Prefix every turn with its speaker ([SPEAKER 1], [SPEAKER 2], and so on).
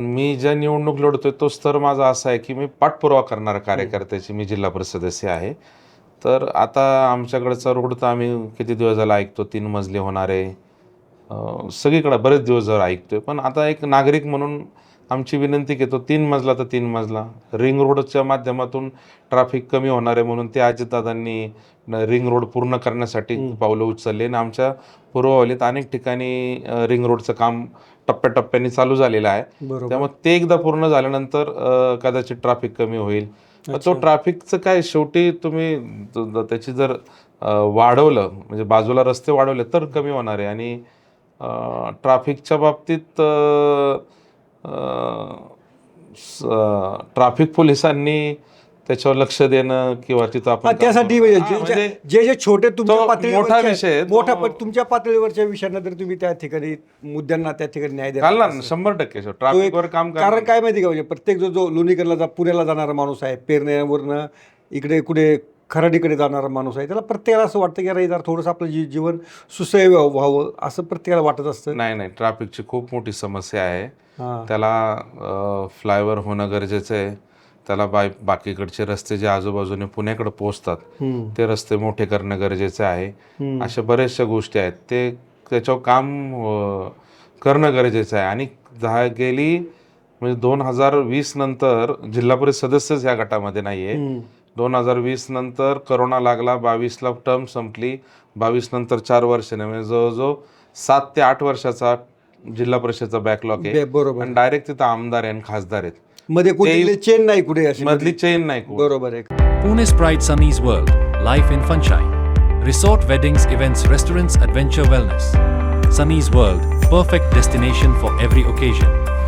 [SPEAKER 1] मी ज्या निवडणूक लढतोय तो स्तर माझा असा आहे की मी पाठपुरावा करणारा कार्यकर्त्याची मी जिल्हा परिषद सदस्य आहे. तर आता आमच्याकडचा रोड तर आम्ही किती दिवस झाला ऐकतो, 3 मजले होणार आहे. सगळीकडे बरेच दिवस झाले ऐकतोय. पण आता एक नागरिक म्हणून आमची विनंती की तो 3 मजला तर 3 मजला. रिंग रोडच्या माध्यमातून ट्रॅफिक कमी होणार आहे म्हणून ते अजितदादांनी रिंग रोड पूर्ण करण्यासाठी पावलं उचलली आणि आमच्या पूर्ववलीत अनेक ठिकाणी रिंग रोडचं काम टप्प्याटप्प्याने चालू झालेलं आहे. त्यामुळे ते एकदा पूर्ण झाल्यानंतर कदाचित ट्रॅफिक कमी होईल. तो ट्रॅफिकचं काय शेवटी तुम्ही त्याची जर वाढवलं म्हणजे बाजूला रस्ते वाढवले तर कमी होणार आहे. आणि ट्रॅफिकच्या बाबतीत ट्रॅफिक पोलिसांनी त्याच्यावर लक्ष देणं किंवा तिथं आपण
[SPEAKER 2] त्यासाठी जे छोटे तुमच्या
[SPEAKER 1] मोठा विषय आहे.
[SPEAKER 2] मोठा पण तुमच्या पातळीवरच्या विषयांना तर तुम्ही त्या ठिकाणी मुद्द्यांना त्या ठिकाणी न्याय द्या.
[SPEAKER 1] 100% ट्रॅफिकवर काम करा.
[SPEAKER 2] कारण काय माहिती का, म्हणजे प्रत्येक जो लोणीकरला पुण्याला जाणारा माणूस आहे, पेरण्यावरनं इकडे कुठे खराडीकडे जाणारा माणूस आहे, त्याला प्रत्येकाला असं वाटतं की अरे जरा थोडंसं आपलं जीवन सुसह्य व्हावं असं प्रत्येकाला वाटत असतं.
[SPEAKER 1] नाही, ट्रॅफिकची खूप मोठी समस्या आहे. त्याला फ्लायओव्हर होणं गरजेचं आहे. त्याला बाकीकडचे रस्ते जे आजूबाजूने पुण्याकडे पोहोचतात ते रस्ते मोठे करणं गरजेचं आहे. अशा बऱ्याचशा गोष्टी आहेत, ते त्याच्यावर काम करणं गरजेचं आहे. आणि गेली म्हणजे 2020 नंतर जिल्हा परिषद सदस्यच ह्या गटामध्ये नाही आहे. 2020 नंतर करोना लागला, 22ला टर्म संपली, 22 नंतर 4 वर्षाने म्हणजे जवळजवळ 7 ते 8 वर्षाचा जिल्हा परिषदचा बॅकलॉग आहे.
[SPEAKER 2] बरोबर.
[SPEAKER 1] आणि डायरेक्ट तिथं आमदार आहे आणि खासदार आहेत,
[SPEAKER 2] मध्ये कुठे चेन नाही, कुठे अशी
[SPEAKER 1] मधली चेन नाही.
[SPEAKER 2] बरोबर आहे.
[SPEAKER 3] Pune's Pride Sunny's World, Life in Funshine. Resort weddings, events, restaurants, adventure wellness. Sunny's World, perfect destination for every occasion.